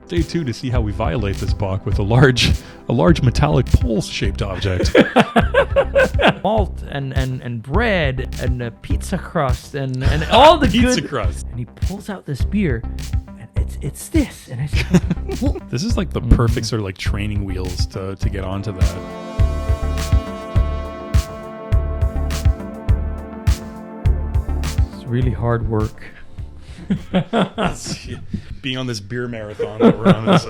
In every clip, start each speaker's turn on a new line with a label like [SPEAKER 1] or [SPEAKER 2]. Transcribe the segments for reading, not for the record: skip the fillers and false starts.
[SPEAKER 1] Stay tuned to see how we violate this Bock with a large metallic pole-shaped object.
[SPEAKER 2] Malt and bread and a pizza crust and all the
[SPEAKER 1] Pizza
[SPEAKER 2] good.
[SPEAKER 1] crust.
[SPEAKER 2] And he pulls out this beer, and it's this, and I said, "What?"
[SPEAKER 1] This is like the perfect sort of like training wheels to get onto that.
[SPEAKER 2] It's really hard work.
[SPEAKER 1] Being on this beer marathon that we're on is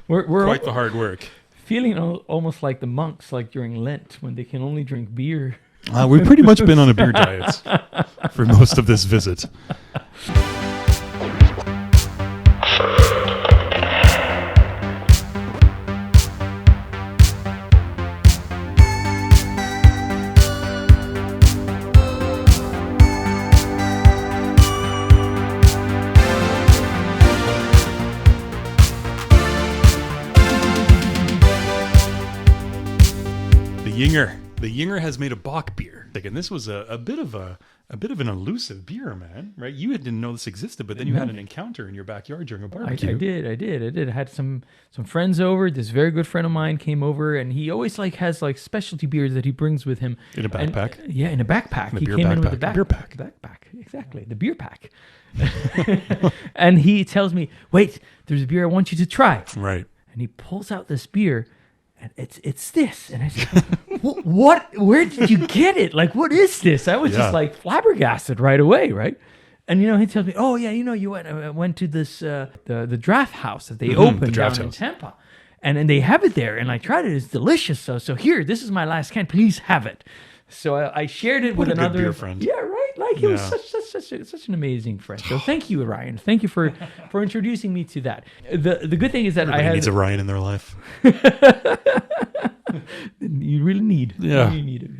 [SPEAKER 2] We're
[SPEAKER 1] quite the hard work.
[SPEAKER 2] feeling almost like the monks, like during Lent when they can only drink beer.
[SPEAKER 1] We've pretty much been on a beer diet for most of this visit. The Yinger has made a Bock beer, and this was a bit of an elusive beer, man. Right? You didn't know this existed, but then you had an encounter in your backyard during a barbecue.
[SPEAKER 2] I did. I had some friends over. This very good friend of mine came over, and he always has specialty beers that he brings with him
[SPEAKER 1] In a backpack?
[SPEAKER 2] In a backpack.
[SPEAKER 1] The
[SPEAKER 2] He
[SPEAKER 1] beer
[SPEAKER 2] came in with
[SPEAKER 1] backpack.
[SPEAKER 2] a
[SPEAKER 1] Beer pack.
[SPEAKER 2] backpack, exactly. The beer pack. And he tells me, "Wait, there's a beer I want you to try."
[SPEAKER 1] Right.
[SPEAKER 2] And he pulls out this beer, and it's this. And I said, "What? Where did you get it? Like, what is this?" I was just flabbergasted right away, right? And he tells me, "Oh yeah, you went to this the Drafthaus that they opened down in Tampa, and they have it there, and I tried it. It's delicious. So here, this is my last can. Please have it." So I shared it with
[SPEAKER 1] a good
[SPEAKER 2] another
[SPEAKER 1] beer friend.
[SPEAKER 2] Yeah, right. Like it was such an amazing friend. So thank you, Ryan. Thank you for introducing me to that. The good thing is that
[SPEAKER 1] Everybody needs a Ryan in their life.
[SPEAKER 2] You really need.
[SPEAKER 1] Yeah.
[SPEAKER 2] You need it.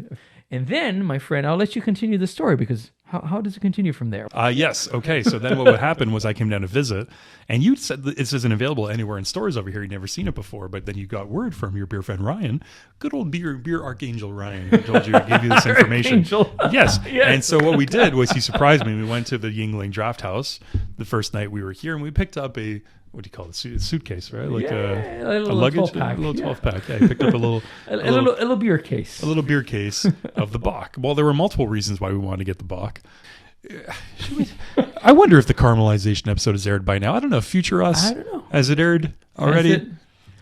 [SPEAKER 2] And then, my friend, I'll let you continue the story because how does it continue from there?
[SPEAKER 1] Yes. Okay. So then what would happen was I came down to visit, and you said that this isn't available anywhere in stores over here. You'd never seen it before, but then you got word from your beer friend Ryan, good old beer archangel Ryan, who told you, gave you this information.
[SPEAKER 2] Archangel.
[SPEAKER 1] Yes.
[SPEAKER 2] Yes.
[SPEAKER 1] And so what we did was he surprised me. We went to the Yuengling Drafthaus the first night we were here, and we picked up a, what do you call it? Suitcase, right? Like
[SPEAKER 2] a little
[SPEAKER 1] luggage,
[SPEAKER 2] 12-pack.
[SPEAKER 1] a little 12-pack. Yeah, he picked up a little
[SPEAKER 2] beer case.
[SPEAKER 1] a little beer case of the Bock. Well, there were multiple reasons why we wanted to get the Bock. I wonder if the caramelization episode has aired by now. I don't know. Future Us,
[SPEAKER 2] I don't know.
[SPEAKER 1] Has it aired already?
[SPEAKER 2] Has it?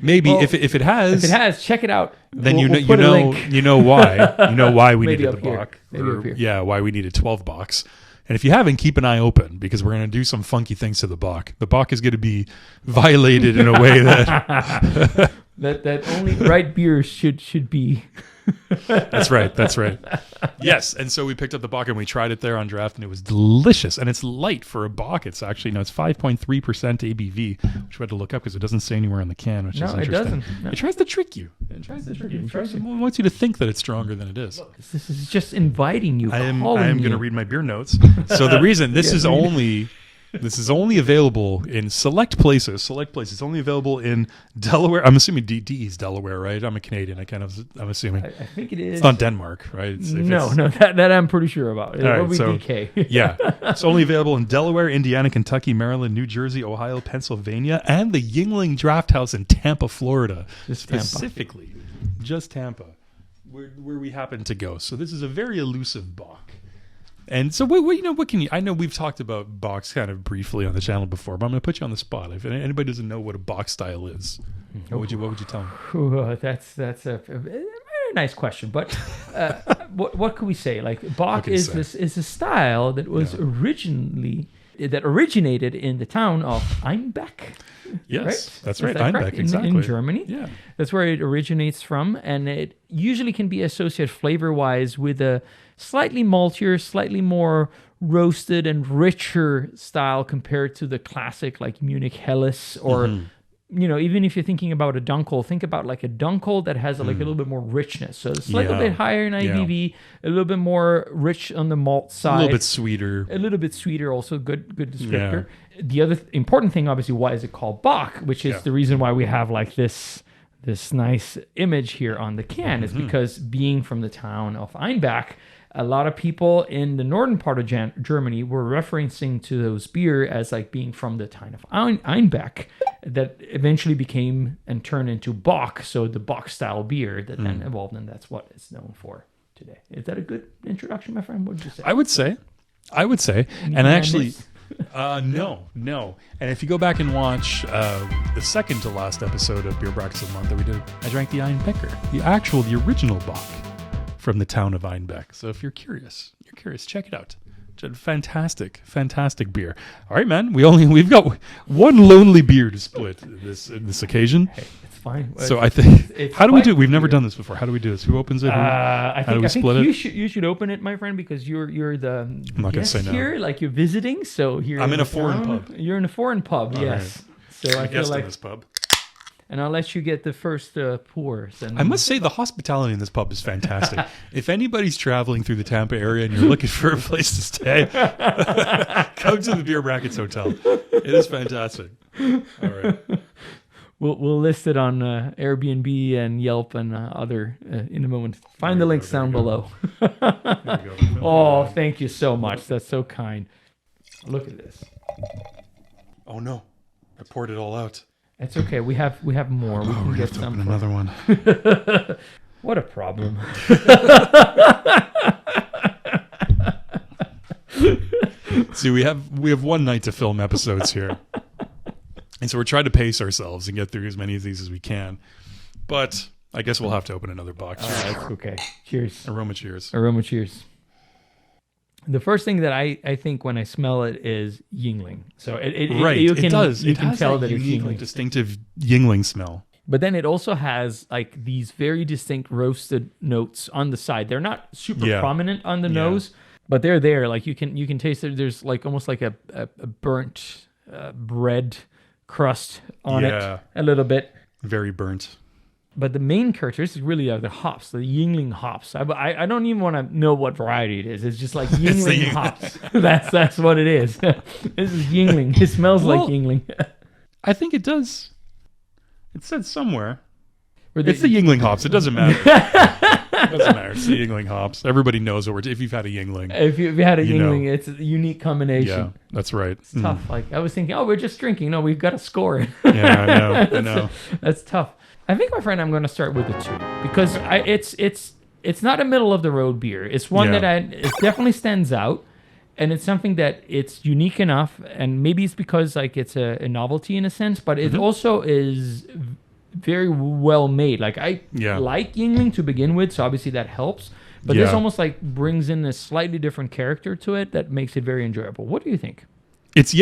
[SPEAKER 1] Maybe.
[SPEAKER 2] Well,
[SPEAKER 1] if it has,
[SPEAKER 2] check it out.
[SPEAKER 1] then
[SPEAKER 2] We'll
[SPEAKER 1] you
[SPEAKER 2] put a
[SPEAKER 1] know
[SPEAKER 2] link.
[SPEAKER 1] you know why we
[SPEAKER 2] Maybe
[SPEAKER 1] needed
[SPEAKER 2] up
[SPEAKER 1] the
[SPEAKER 2] here.
[SPEAKER 1] Bock.
[SPEAKER 2] Maybe up here.
[SPEAKER 1] Yeah, why we needed 12 Bocks. And if you haven't, keep an eye open because we're going to do some funky things to the Bock. The Bock is going to be violated in a way that
[SPEAKER 2] that only right beers should be.
[SPEAKER 1] That's right. Yes, and so we picked up the Bock and we tried it there on draft, and it was delicious. And it's light for a Bock. It's actually it's 5.3% ABV, which we had to look up because it doesn't say anywhere on the can, which is interesting.
[SPEAKER 2] It doesn't. No.
[SPEAKER 1] It tries to trick you. It wants you to think that it's stronger than it is.
[SPEAKER 2] This is just inviting you.
[SPEAKER 1] I am
[SPEAKER 2] calling
[SPEAKER 1] going to
[SPEAKER 2] you.
[SPEAKER 1] read my beer notes. So the reason this is only available in select places. It's only available in Delaware. I'm assuming D is Delaware, right? I'm a Canadian. I'm assuming.
[SPEAKER 2] I think it is.
[SPEAKER 1] It's not Denmark, right?
[SPEAKER 2] No, that I'm pretty sure about. It will be DK.
[SPEAKER 1] Yeah. It's only available in Delaware, Indiana, Kentucky, Maryland, New Jersey, Ohio, Pennsylvania, and the Yuengling Drafthaus in Tampa, Florida. Specifically. Just Tampa, where we happen to go. So this is a very elusive Bock. And so, what can you? I know we've talked about Bocks kind of briefly on the channel before, but I'm going to put you on the spot. If anybody doesn't know what a Bock style is, what would you tell them?
[SPEAKER 2] Ooh, that's a very nice question. But what could we say? Like Bock is a style that was originated in the town of Einbeck.
[SPEAKER 1] Yes,
[SPEAKER 2] right?
[SPEAKER 1] that's right.
[SPEAKER 2] That
[SPEAKER 1] Einbeck, exactly.
[SPEAKER 2] In Germany.
[SPEAKER 1] Yeah.
[SPEAKER 2] That's where it originates from. And it usually can be associated flavor-wise with a slightly maltier, slightly more roasted and richer style compared to the classic like Munich Helles or, even if you're thinking about a Dunkel, think about like a Dunkel that has like a little bit more richness. So it's a little bit higher in IBV, a little bit more rich on the malt side.
[SPEAKER 1] A little bit sweeter.
[SPEAKER 2] Also good descriptor. Yeah. The other important thing, obviously, why is it called Bock, which is the reason why we have like this nice image here on the can is because being from the town of Einbeck, A lot of people in the northern part of Germany were referencing to those beer as like being from the time of Einbeck, that eventually became and turned into Bock. So the Bock style beer that then evolved, and that's what it's known for today. Is that a good introduction, my friend? What would you say?
[SPEAKER 1] I would say. And actually, no. And if you go back and watch the second to last episode of Beer Brackets of the Month that we did, I drank the Einbecker, the original Bock from the town of Einbeck. So if you're curious, check it out. It's a fantastic beer. All right, man. We've got one lonely beer to split this occasion.
[SPEAKER 2] Hey, it's fine.
[SPEAKER 1] So I think, how do we do it? We've never done this before. How do we do this? Who opens it?
[SPEAKER 2] I think you should open it, my friend, because you're the
[SPEAKER 1] I'm not going to say no.
[SPEAKER 2] Here, like you're visiting. So here
[SPEAKER 1] I'm in a foreign pub.
[SPEAKER 2] You're in a foreign pub,
[SPEAKER 1] all
[SPEAKER 2] yes.
[SPEAKER 1] Right.
[SPEAKER 2] So I feel like
[SPEAKER 1] in this pub.
[SPEAKER 2] And I'll let you get the first pours. And
[SPEAKER 1] I must say the hospitality in this pub is fantastic. If anybody's traveling through the Tampa area and you're looking for a place to stay, come to the Beer Brackets Hotel. It is fantastic. All right.
[SPEAKER 2] We'll list it on Airbnb and Yelp and other in a moment. Find the links down below. Oh, thank you so much. That's so kind. Look at this.
[SPEAKER 1] Oh no, I poured it all out.
[SPEAKER 2] It's okay. We have more. We can get some.
[SPEAKER 1] Open another one.
[SPEAKER 2] What a problem.
[SPEAKER 1] See, we have one night to film episodes here. And so we're trying to pace ourselves and get through as many of these as we can. But I guess we'll have to open another box.
[SPEAKER 2] That's okay. Cheers.
[SPEAKER 1] Aroma cheers.
[SPEAKER 2] Aroma cheers. The first thing that I think when I smell it is Yuengling. So it does. You can tell that it's Yuengling.
[SPEAKER 1] Distinctive Yuengling smell.
[SPEAKER 2] But then it also has like these very distinct roasted notes on the side. They're not super prominent on the nose, but they're there. Like you can taste it. There's like almost like a burnt bread crust on it a little bit.
[SPEAKER 1] Very burnt.
[SPEAKER 2] But the main characteristics really are the hops, the Yuengling hops. I don't even want to know what variety it is. It's just like Yuengling hops. That's what it is. This is Yuengling. It smells like Yuengling.
[SPEAKER 1] I think it does. It said somewhere. It's the Yuengling hops. It doesn't matter. It doesn't matter. It's the Yuengling hops. Everybody knows what if you've had a Yuengling.
[SPEAKER 2] If you've had a Yuengling, it's a unique combination.
[SPEAKER 1] Yeah, that's right.
[SPEAKER 2] It's tough. Like I was thinking, we're just drinking. No, we've got to score it.
[SPEAKER 1] Yeah, I know.
[SPEAKER 2] That's tough. I think, my friend, I'm going to start with the 2 because it's not a middle of the road beer. It's one that it definitely stands out, and it's something that it's unique enough, and maybe it's because like it's a novelty in a sense, but it also is very well made. Like I like Yuengling to begin with, so obviously that helps. But this almost like brings in a slightly different character to it that makes it very enjoyable. What do you think?
[SPEAKER 1] It's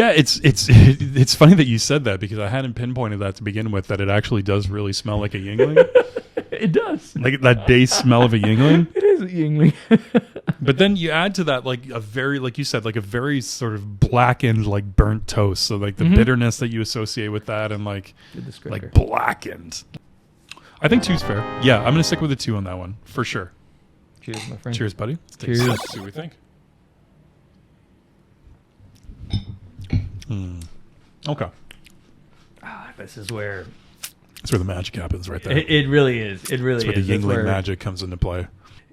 [SPEAKER 1] funny that you said that because I hadn't pinpointed that to begin with, that it actually does really smell like a Yuengling.
[SPEAKER 2] It does.
[SPEAKER 1] Like that base smell of a Yuengling.
[SPEAKER 2] It is a Yuengling.
[SPEAKER 1] But then you add to that like a very, like you said, like a very sort of blackened, like burnt toast. So like the bitterness that you associate with that and like blackened. I think 2's fair. Yeah, I'm going to stick with the 2 on that one for sure.
[SPEAKER 2] Cheers, my friend.
[SPEAKER 1] Cheers, buddy.
[SPEAKER 2] Cheers.
[SPEAKER 1] See what we think. Okay.
[SPEAKER 2] This is where
[SPEAKER 1] that's where the magic happens, right there.
[SPEAKER 2] It really is. It really
[SPEAKER 1] that's
[SPEAKER 2] is.
[SPEAKER 1] Where the Yuengling magic comes into play.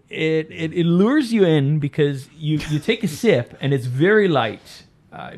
[SPEAKER 2] It lures you in because you take a sip and it's very light,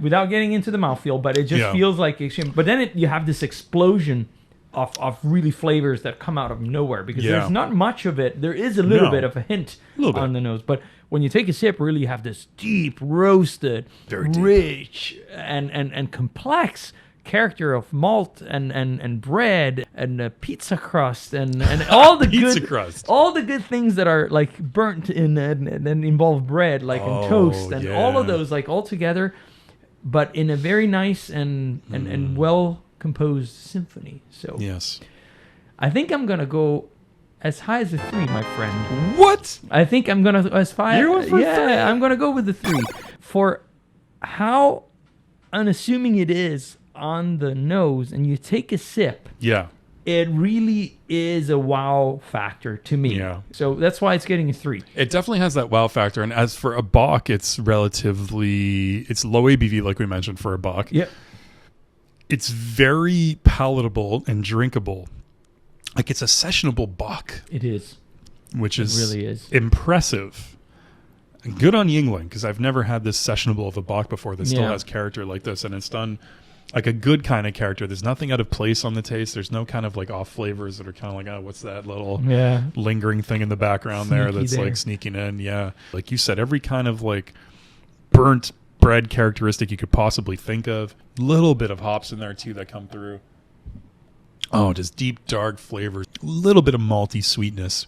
[SPEAKER 2] without getting into the mouthfeel, but it just feels like extreme. But then you have this explosion of really flavors that come out of nowhere because there's not much of it. There is a little bit of a hint on the nose, but when you take a sip, really you have this deep roasted, very rich and complex character of malt and bread and pizza crust and all the all the good things that are like burnt in and involve bread, like and toast and all of those like all together, but in a very nice and well composed symphony. So
[SPEAKER 1] yes,
[SPEAKER 2] I think I'm gonna go as high as a 3, my friend.
[SPEAKER 1] What?
[SPEAKER 2] I think I'm gonna as high.
[SPEAKER 1] You're going for 3?
[SPEAKER 2] I'm gonna go with the 3 for how unassuming it is on the nose, and you take a sip.
[SPEAKER 1] Yeah,
[SPEAKER 2] it really is a wow factor to me.
[SPEAKER 1] Yeah,
[SPEAKER 2] so that's why it's getting a 3.
[SPEAKER 1] It definitely has that wow factor, and as for a Bock, it's low ABV, like we mentioned for a Bock.
[SPEAKER 2] Yep.
[SPEAKER 1] It's very palatable and drinkable. Like it's a sessionable Bock.
[SPEAKER 2] It is.
[SPEAKER 1] Which
[SPEAKER 2] really is
[SPEAKER 1] impressive. good on Yuengling, because I've never had this sessionable of a Bock before that still
[SPEAKER 2] Yeah.
[SPEAKER 1] has character like this, and it's done like a good kind of character. There's nothing out of place on the taste. There's no kind of like off flavors that are kind of like, oh, what's that little lingering thing in the background there
[SPEAKER 2] Sneaky
[SPEAKER 1] that's
[SPEAKER 2] there.
[SPEAKER 1] like sneaking in. Yeah. Like you said, every kind of like burnt bread characteristic you could possibly think of. Little bit of hops in there too that come through. Oh, just deep, dark flavors. A little bit of malty sweetness.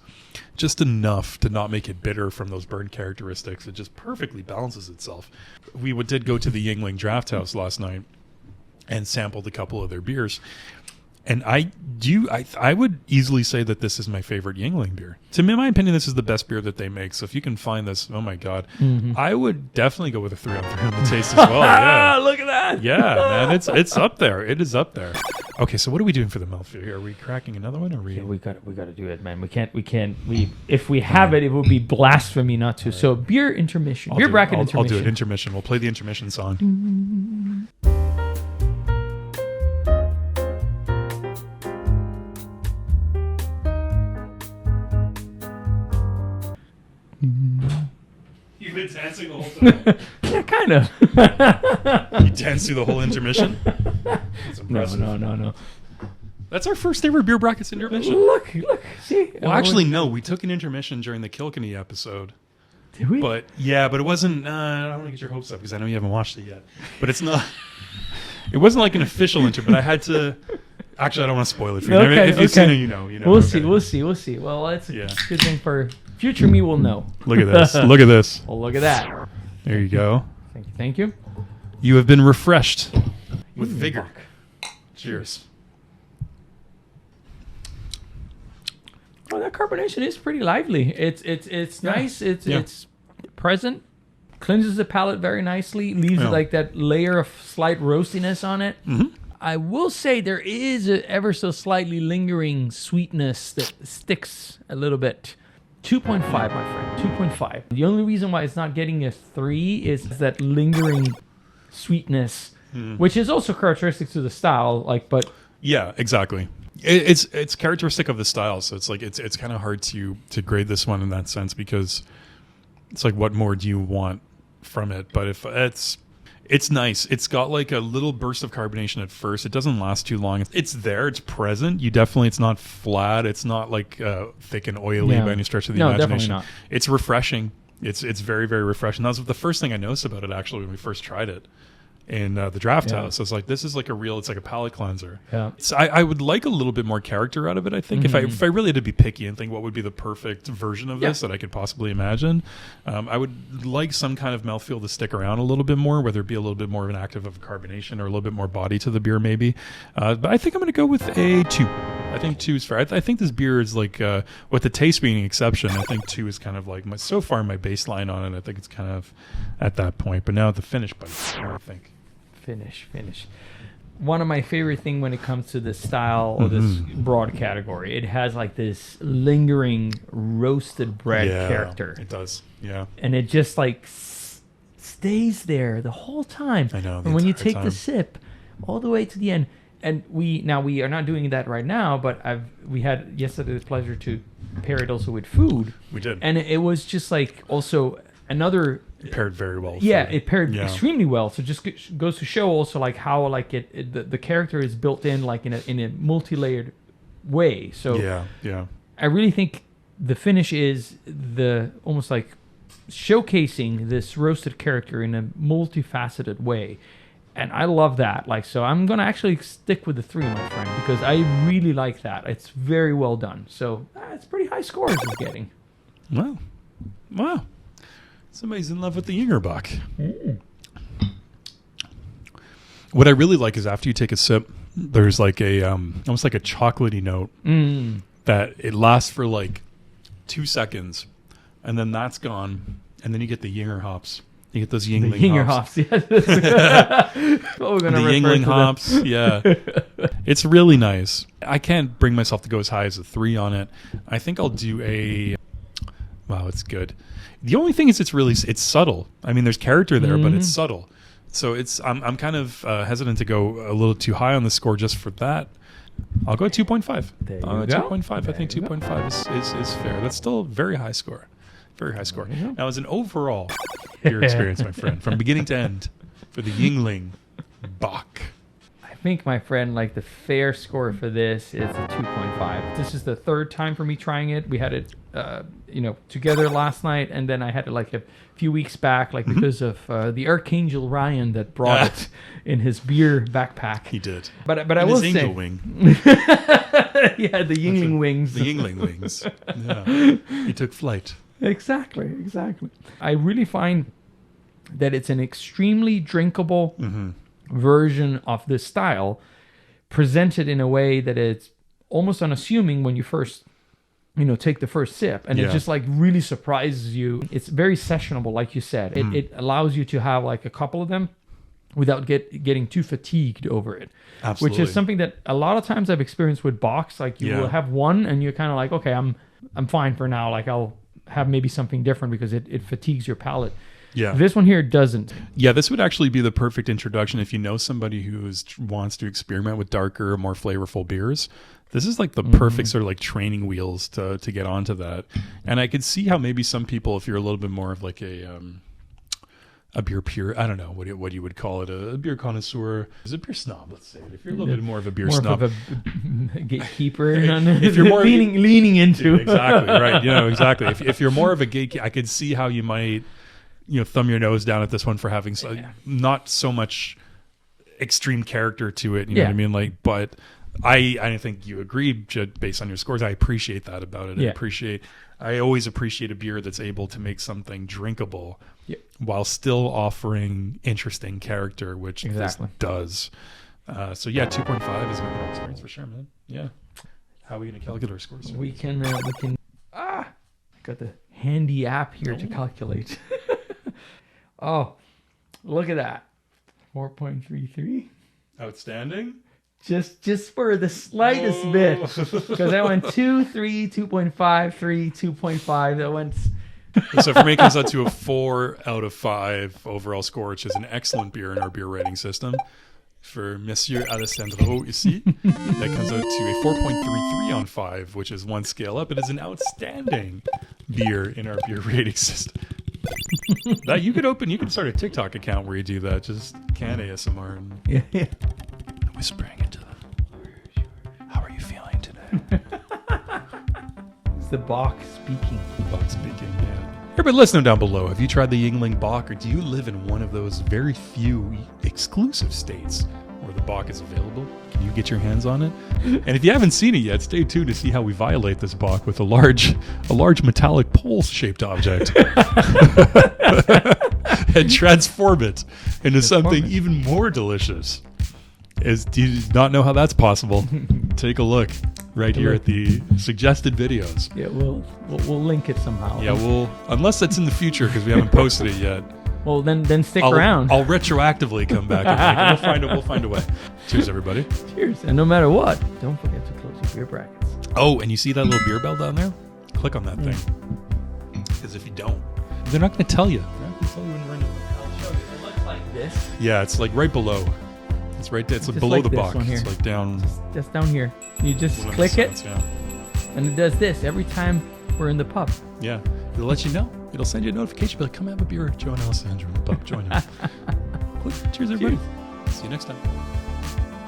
[SPEAKER 1] Just enough to not make it bitter from those burnt characteristics. It just perfectly balances itself. We did go to the Yuengling Drafthaus last night and sampled a couple of their beers. And I would easily say that this is my favorite Yuengling beer. To me, in my opinion, this is the best beer that they make. So if you can find this, oh my God, I would definitely go with a 3 on 3 on the taste as well. Yeah,
[SPEAKER 2] Look at that.
[SPEAKER 1] yeah, man, it's up there. It is up there. Okay, so what are we doing for the Mouthfeel here? Are we cracking another one? Or are we?
[SPEAKER 2] Yeah, we got to do it, man. We can't. If we have it, it would be blasphemy not to. So beer intermission, beer bracket intermission.
[SPEAKER 1] I'll do it. Intermission. We'll play the intermission song. You've been dancing the whole time.
[SPEAKER 2] Yeah, kind of.
[SPEAKER 1] You danced through the whole intermission. That's impressive.
[SPEAKER 2] No.
[SPEAKER 1] That's our first ever beer brackets intermission.
[SPEAKER 2] Look. See.
[SPEAKER 1] Well, actually, no. We took an intermission during the Kilkenny episode.
[SPEAKER 2] Did we?
[SPEAKER 1] But yeah, but it wasn't. I don't want to get your hopes up because I know you haven't watched it yet. But it's not. It wasn't like an official intro. But I had to. Actually, I don't want to spoil it for you.
[SPEAKER 2] Okay,
[SPEAKER 1] if you've seen it, you know.
[SPEAKER 2] We'll
[SPEAKER 1] okay.
[SPEAKER 2] see. Well, that's a good thing for future me. Will know.
[SPEAKER 1] Look at this. Look at this.
[SPEAKER 2] Well, look at that.
[SPEAKER 1] There you go.
[SPEAKER 2] Thank you.
[SPEAKER 1] You have been refreshed with vigor. Cheers.
[SPEAKER 2] Oh, that carbonation is pretty lively. It's nice. It's present. Cleanses the palate very nicely. Leaves like that layer of slight roastiness on it.
[SPEAKER 1] Mm-hmm.
[SPEAKER 2] I will say there is a ever so slightly lingering sweetness that sticks a little bit. 2.5, my friend. 2.5. The only reason why it's not getting a 3 is that lingering sweetness, which is also characteristic to the style. But
[SPEAKER 1] yeah, exactly. It's characteristic of the style, so it's like it's kind of hard to grade this one in that sense because it's like what more do you want from it? But if it's nice. It's got like a little burst of carbonation at first. It doesn't last too long. It's there. It's present. It's not flat. It's not like thick and oily by any stretch of the imagination.
[SPEAKER 2] Definitely not.
[SPEAKER 1] It's refreshing. It's very, very refreshing. That was the first thing I noticed about it actually when we first tried it in the Drafthaus. I was like, this is like it's like a palate cleanser. Yeah. I would like a little bit more character out of it, I think. Mm-hmm. If I really had to be picky and think what would be the perfect version of this that I could possibly imagine, I would like some kind of mouthfeel to stick around a little bit more, whether it be a little bit more of an active of carbonation or a little bit more body to the beer maybe. But I think I'm going to go with a 2. I think 2 is fair. I think this beer is like, with the taste being an exception, I think 2 is kind of like so far my baseline on it. I think it's kind of at that point. But now at the finish, but I think.
[SPEAKER 2] Finish. One of my favorite thing when it comes to this style or this broad category, it has like this lingering roasted bread character.
[SPEAKER 1] It does, yeah.
[SPEAKER 2] And it just like stays there the whole time.
[SPEAKER 1] I know.
[SPEAKER 2] And when you take the sip all the way to the end, and we are not doing that right now, but we had yesterday the pleasure to pair it also with food.
[SPEAKER 1] We did,
[SPEAKER 2] and it was just like also another.
[SPEAKER 1] It paired very well.
[SPEAKER 2] It paired extremely well. So just goes to show also like how like the character is built in like in a multi-layered way. So
[SPEAKER 1] yeah.
[SPEAKER 2] I really think the finish is the almost like showcasing this roasted character in a multifaceted way. And I love that. Like, so I'm going to actually stick with the 3, my friend, because I really like that. It's very well done. So it's pretty high scores we're getting.
[SPEAKER 1] Wow. Somebody's in love with the Jingerbock. What I really like is after you take a sip, there's like a almost like a chocolatey note that it lasts for like 2 seconds, and then that's gone, and then you get the Yinger hops. You get those Yuengling hops.
[SPEAKER 2] Yeah. What we're gonna
[SPEAKER 1] the Yuengling hops. Yeah. It's really nice. I can't bring myself to go as high as a 3 on it. I think I'll do a. Wow, it's good. The only thing is it's subtle. I mean, there's character there, but it's subtle. So I'm kind of hesitant to go a little too high on the score just for that. I'll go 2.5. 2.5. I think 2.5 is fair. That's still a very high score. Very high score. Now, as an overall beer experience, my friend, from beginning to end, for the Yuengling Bock.
[SPEAKER 2] I think, my friend, like the fair score for this is a 2.5. This is the third time for me trying it. We had it, together last night, and then I had it like a few weeks back, like because of the Archangel Ryan that brought it in his beer backpack.
[SPEAKER 1] He did.
[SPEAKER 2] But
[SPEAKER 1] in
[SPEAKER 2] I will
[SPEAKER 1] his
[SPEAKER 2] say,
[SPEAKER 1] angel wing.
[SPEAKER 2] yeah, the Yuengling wings.
[SPEAKER 1] The Yuengling wings. Yeah. He took flight.
[SPEAKER 2] Exactly. I really find that it's an extremely drinkable version of this style, presented in a way that it's almost unassuming when you first take the first sip, and it just like really surprises you. It's very sessionable, like you said. It allows you to have like a couple of them without getting too fatigued over it.
[SPEAKER 1] Absolutely.
[SPEAKER 2] Which is something that a lot of times I've experienced with Bocks. Like you will have one and you're kind of like, okay, I'm fine for now. Like I'll have maybe something different because it fatigues your palate.
[SPEAKER 1] Yeah.
[SPEAKER 2] This one here doesn't.
[SPEAKER 1] Yeah, this would actually be the perfect introduction if you know somebody who wants to experiment with darker, more flavorful beers. This is like the perfect sort of like training wheels to get onto that. And I could see how maybe some people, if you're a little bit more of like a beer pure, I don't know what you would call it, a beer connoisseur, is a beer snob, let's say. If you're a little bit more of a beer snob,
[SPEAKER 2] more of a gatekeeper,
[SPEAKER 1] if you're more
[SPEAKER 2] leaning into
[SPEAKER 1] exactly right, exactly. If you're more of a gatekeeper, I could see how you might thumb your nose down at this one for having not so much extreme character to it. You know what I mean? Like, but I think you agree based on your scores. I appreciate that about it.
[SPEAKER 2] Yeah.
[SPEAKER 1] I always appreciate a beer that's able to make something drinkable while still offering interesting character, which this does. So 2.5 is an overall experience for sure, man. Yeah. How are we going to calculate our scores?
[SPEAKER 2] We can. I got the handy app here to calculate. Oh, look at that. 4.33.
[SPEAKER 1] Outstanding.
[SPEAKER 2] Just for the slightest bit. Because I went 2, 3, 2.5, 3, 2.5. That went...
[SPEAKER 1] So for me, it comes out to a 4 out of 5 overall score, which is an excellent beer in our beer rating system. For Monsieur Alessandro ici, that comes out to a 4.33 on 5, which is one scale up. It is an outstanding beer in our beer rating system. That you could start a TikTok account where you do that. Just can ASMR and whispering into them. How are you feeling today?
[SPEAKER 2] It's the Bock speaking.
[SPEAKER 1] Bock speaking, yeah. Everybody listening down below, have you tried the Yuengling Bock, or do you live in one of those very few exclusive states where the Bock is available? Can you get your hands on it? And if you haven't seen it yet, stay tuned to see how we violate this Bock with a large metallic pole-shaped object and transform it into something even more delicious. Do you not know how that's possible? Take a look right here at the suggested videos.
[SPEAKER 2] Yeah, we'll link it somehow.
[SPEAKER 1] Yeah, unless that's in the future because we haven't posted it yet.
[SPEAKER 2] Well, then stick around.
[SPEAKER 1] I'll retroactively come back and we'll find a way. Cheers, everybody.
[SPEAKER 2] Cheers. And no matter what, don't forget to close your beer brackets.
[SPEAKER 1] Oh, and you see that little beer bell down there? Click on that thing. Because if you don't, they're not going to tell you. They're not going to tell you when we're in it.
[SPEAKER 2] I'll show you. It looks like this.
[SPEAKER 1] Yeah, it's like right below. It's right there. It's like below the Bock. It's like down.
[SPEAKER 2] Just down here. You just click it, and it does this every time we're in the pub.
[SPEAKER 1] Yeah, it'll let you know. It'll send you a notification. Be like, come have a beer with Joe and Alessandro in the pub. Join them. Cheers, everybody. See you next time.